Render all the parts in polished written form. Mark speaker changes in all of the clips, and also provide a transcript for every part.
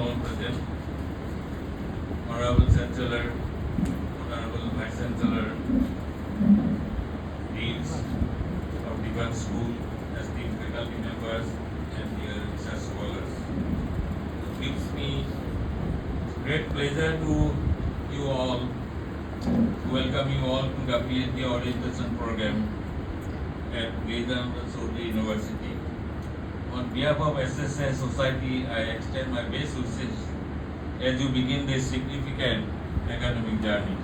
Speaker 1: all present, Honorable Chancellor, Honorable Vice Chancellor, Deans of Defense School, esteemed faculty members, and dear research scholars. It gives me great pleasure to you all, to welcome you all to the Ph.D. orientation program at Girijananda University. On behalf of SSI Society, I extend my best wishes as you begin this significant academic journey.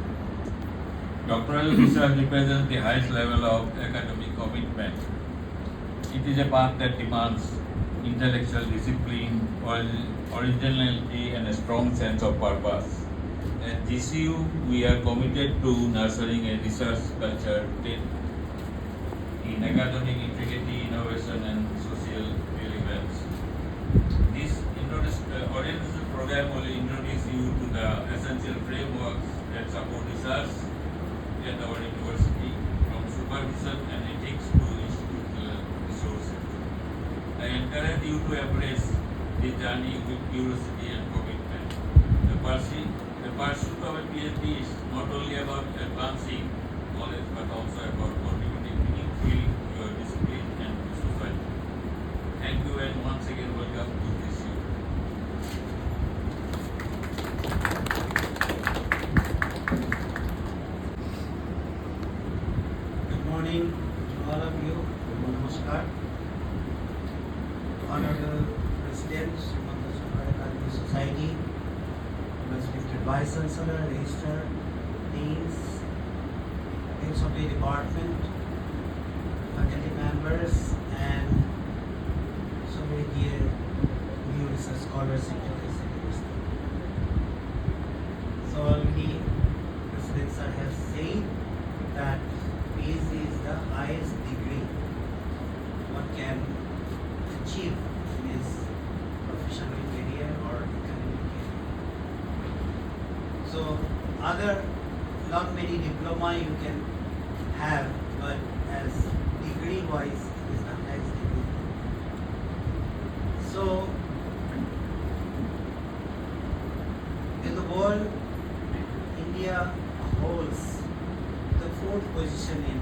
Speaker 1: Doctoral research represents the highest level of academic commitment. It is a path that demands intellectual discipline, originality, and a strong sense of purpose. At GCU, we are committed to nurturing a research culture rooted in academic integrity, innovation, and social relevance. This orientation program will introduce you to the essential frameworks that support research at our university, from supervision and ethics to institutional resources. I encourage you to embrace this journey with curiosity and commitment. The pursuit of a PhD is not only about advancing knowledge but also about contributing meaningfully to your discipline and to society. Thank you, and once again welcome to this year.
Speaker 2: Good morning to all of you. Namaskar. Honorable President of the Academic Society, respected Vice Chancellor, Registrar, Deans, Heads of the Department, faculty members, and so many dear new research scholars in today's university. So already President Sir has said that PhD is the highest degree one can achieve in his professional career or academic career. So other not many diploma you can have, but as degree wise is the highest degree. So in the world, India holds the fourth position in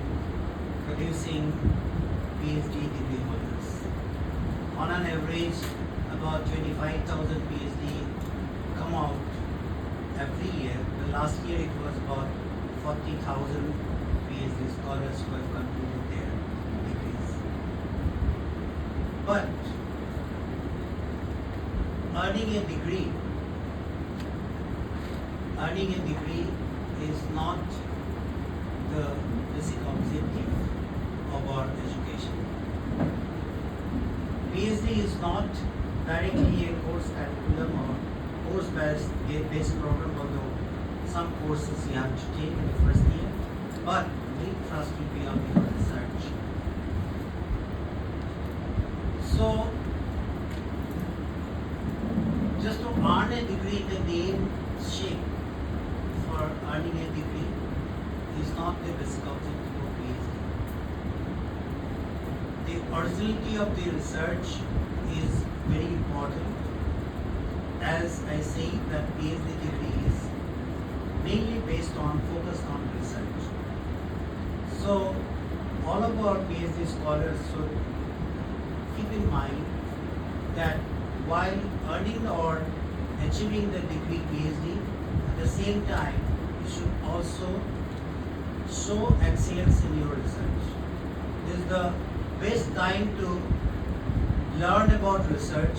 Speaker 2: producing PhD degree holders. On an average, about 25,000 PhD come out every year. The last year it was about 40,000 PhD scholars who have completed their degrees. But earning a degree is not the basic objective of our education. PhD is not directly a course curriculum or course-based program, although some courses you have to take in the first year, but we trust will be on your research. So, just to earn a degree, the name shape for earning a degree is not the basic objective of PhD. The originality of the research is very important. As I say, that PhD degree is mainly focused on research. So all of our PhD scholars should keep in mind that while earning or achieving the degree PhD, at the same time you should also show excellence in your research. This is the best time to learn about research,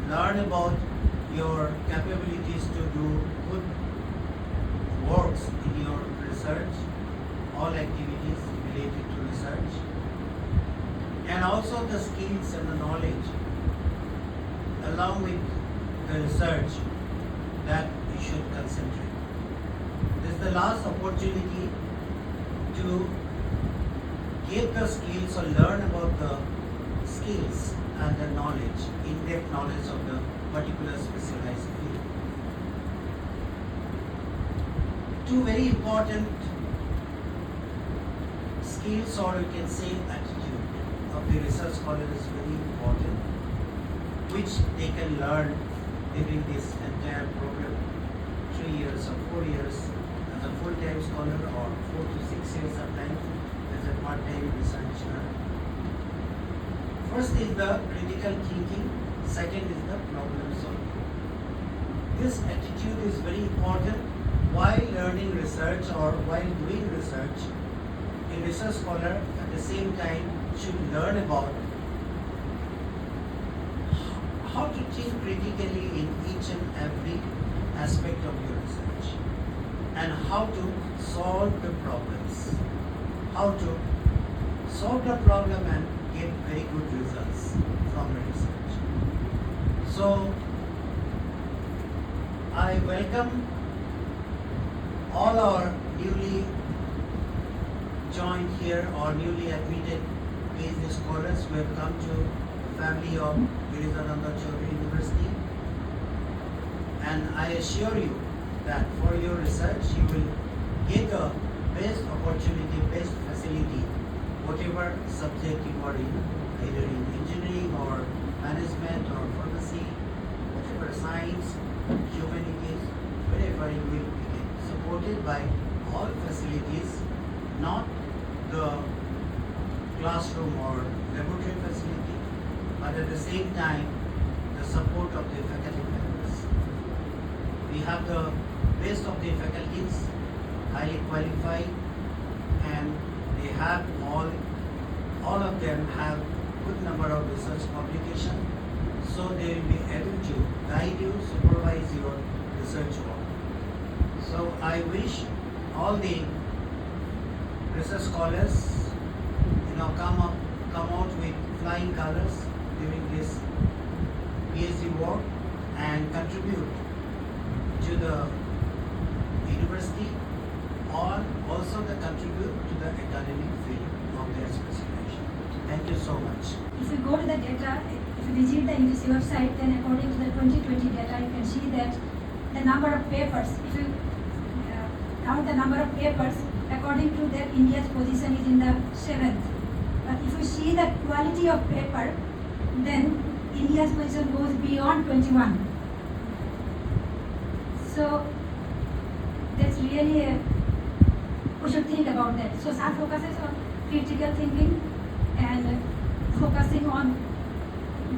Speaker 2: learn about your capabilities to do good works in your research, all activities related to research, and also the skills and the knowledge along with the research that you should concentrate. This is the last opportunity to get the skills or learn about the skills and the knowledge, in-depth knowledge of the particular specialized field. Two very important skills, or you can say attitude, of the research scholar is very important, which they can learn during this entire program, 3 years or 4 years as a full-time scholar or 4 to 6 years sometimes as a part-time researcher. First is the critical thinking, second is the problem solving. This attitude is very important while learning research or while doing research. A research scholar at the same time should learn about how to think critically in each and every aspect of your research and how to solve the problems. How to solve the problem and get very good results from the research. So, I welcome all our newly joined here or newly admitted PhD scholars who have come to the family of Girijananda University. And I assure you that for your research you will get the best opportunity, best facility, whatever subject you are in, either in engineering or management or pharmacy, whatever science, humanities, wherever you will be supported by all facilities, not the classroom or laboratory facility, but at the same time the support of the faculty members. We have the best of the faculties, highly qualified, and they have all of them have good number of research publications, so they will be able to guide you, supervise your research work. So I wish all the research scholars, come out with flying colors during this PhD work and contribute to the university or also contribute to the academic field of their specialization. Thank you so much.
Speaker 3: If you go to the data, if you visit the UGC website, then according to the 2020 data, you can see that the number of papers, if you count the number of papers, according to that, India's position is in the 7th. But if you see the quality of paper, then India's position goes beyond 21. So that's really we should think about that. So some focuses on critical thinking and focusing on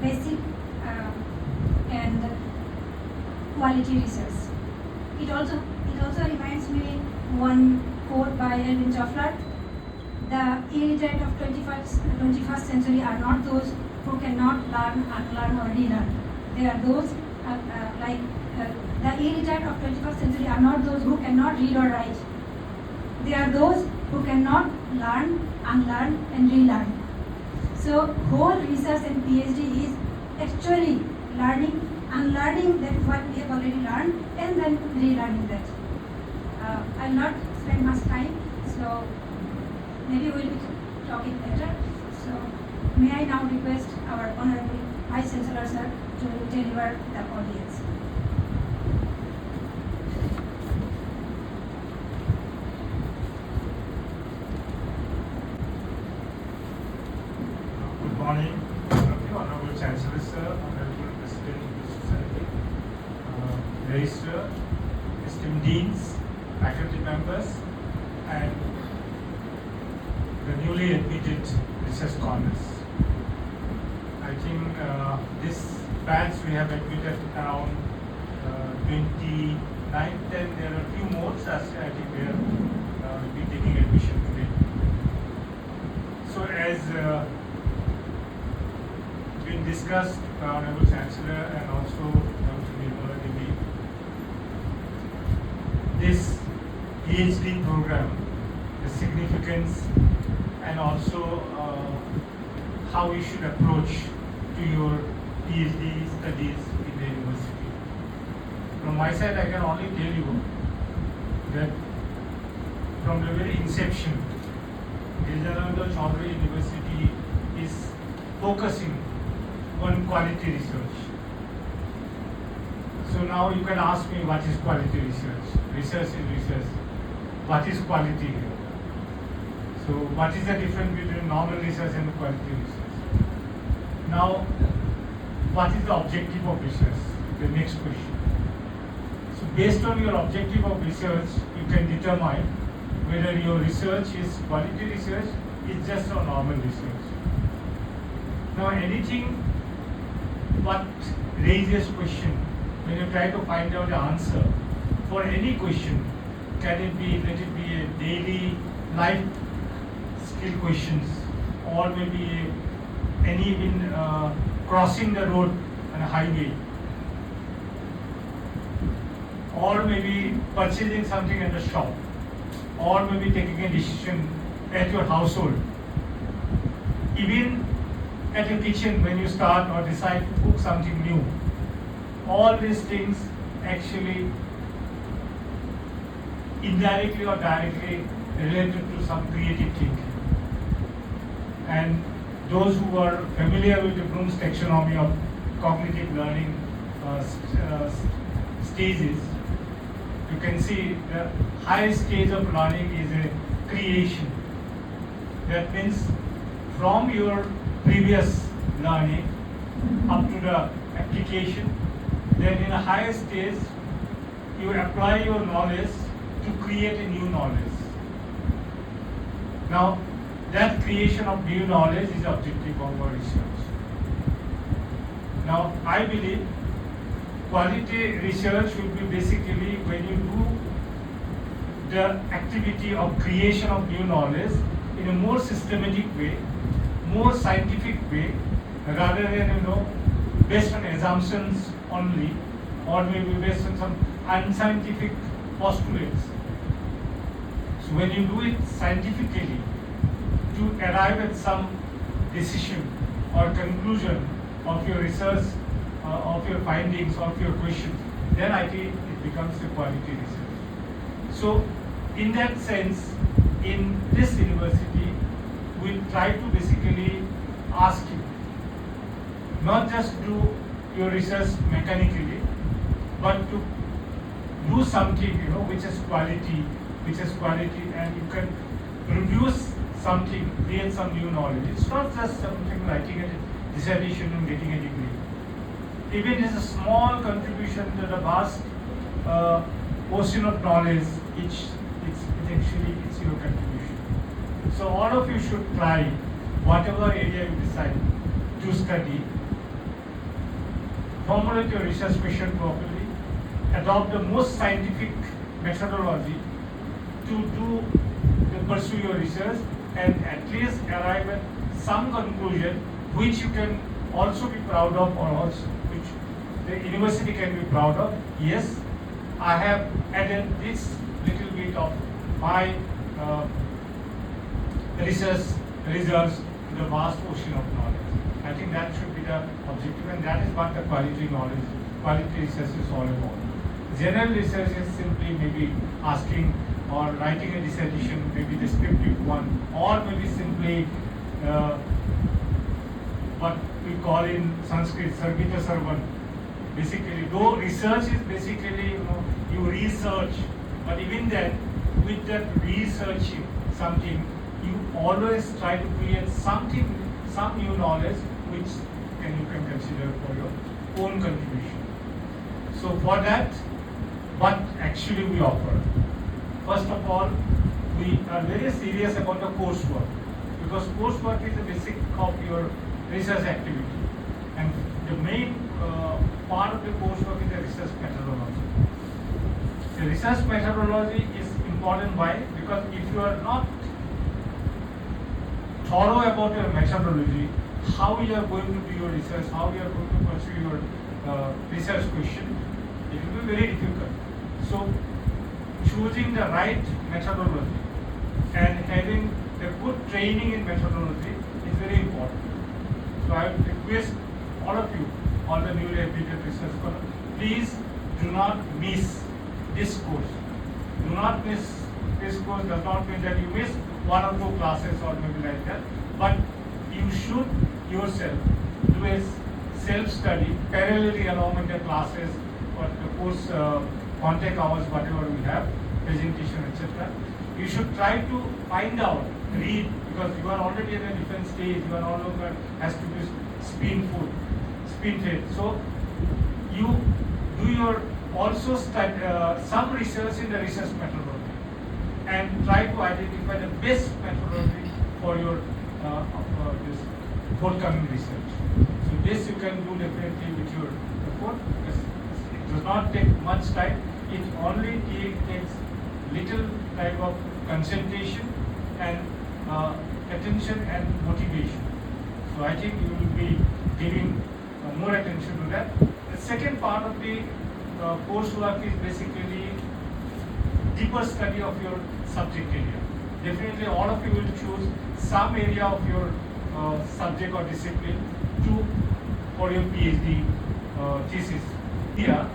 Speaker 3: basic and quality research. It also reminds me one quote by Erwin Toffler: "The illiterate of 21st century are not those who cannot learn, unlearn, or relearn. They are those the illiterate of 21st century are not those who cannot read or write. They are those who cannot learn, unlearn, and relearn." So whole research and PhD is actually learning, unlearning that what we have already learned, and then relearning that. I'll not spend much time, so maybe we'll be talking later. So may I now request our Honorable Vice Chancellor sir to deliver the audience.
Speaker 4: Good morning, Honorable Chancellor sir, Honorable President of the Society, Registrar, esteemed deans, faculty members, and the newly admitted research scholars. I think this batch we have admitted around 29, and there are a few more, so I think they will be taking admission today. So as been discussed by Honorable Chancellor and also Dr. Nirmala Devi, this PhD program, the significance and also how you should approach to your PhD studies in the university. From my side, I can only tell you that from the very inception, Girijananda University is focusing on quality research. So now you can ask me, what is quality research? Research is research. What is quality here? So what is the difference between normal research and quality research? Now, what is the objective of research? the next question. So based on your objective of research, you can determine whether your research is quality research, is just a normal research. Now anything what raises question, when you try to find out the answer for any question, let it be a daily life skill questions, or maybe any even crossing the road on a highway, or maybe purchasing something at the shop, or maybe taking a decision at your household, even at your kitchen when you start or decide to cook something new. All these things actually indirectly or directly related to some creative thinking. And those who are familiar with the Bloom's taxonomy of cognitive learning stages, you can see the highest stage of learning is a creation. That means from your previous learning up to the application, then in a higher stage you apply your knowledge to create a new knowledge. Now that creation of new knowledge is the objective of our research. Now I believe quality research will be basically when you do the activity of creation of new knowledge in a more systematic way, more scientific way, rather than based on assumptions only, or maybe based on some unscientific postulates. So when you do it scientifically to arrive at some decision or conclusion of your research, of your findings, of your questions, then I think it becomes a quality research. So in that sense, in this university, we try to basically ask you, not just do your research mechanically, but to do something which is quality, and you can produce something, create some new knowledge. It's not just something writing a dissertation and getting a degree. Even it's a small contribution to the vast ocean of knowledge, it's your contribution. So all of you should try, whatever area you decide to study, formulate your research question properly, adopt the most scientific methodology to pursue your research, and at least arrive at some conclusion which you can also be proud of, or also which the university can be proud of. Yes, I have added this little bit of my research results to the vast ocean of knowledge. I think that should be the objective, and that is what the quality research is all about. General research is simply maybe asking or writing a dissertation, maybe descriptive one, or maybe simply what we call in Sanskrit Sargita Sarvan. Basically, though research is basically you research, but even then, with that researching something, you always try to create something, some new knowledge which you can consider for your own contribution. So for that, what actually we offer? First of all, we are very serious about the coursework, because coursework is the basic of your research activity, and the main part of the coursework is the research methodology. The research methodology is important. Why? Because if you are not thorough about your methodology, how you are going to do your research, how you are going to pursue your research question, it will be very difficult. So choosing the right methodology and having a good training in methodology is very important. So I would request all of you, all the newly admitted research scholars, please do not miss this course. Do not miss this course. Does not mean that you miss one or two classes or maybe like that, but you should yourself do a self-study parallelly along with the classes or the course contact hours, whatever we have, presentation, etc. You should try to find out, read, because you are already at a different stage, you are no longer has to be spoon fed. So you do your also study some research in the research methodology and try to identify the best methodology for your this forthcoming research. So this you can do definitely with your effort. It does not take much time. It only takes little type of concentration and attention and motivation. So I think you will be giving more attention to that. The second part of the coursework is basically deeper study of your subject area. Definitely all of you will choose some area of your subject or discipline for your PhD thesis. Here,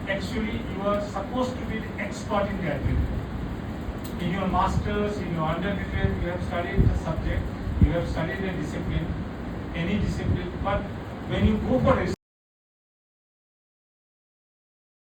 Speaker 4: actually you are supposed to be the expert in that area. In your masters, in your undergraduate, you have studied the subject, you have studied a discipline, any discipline, but when you go for research,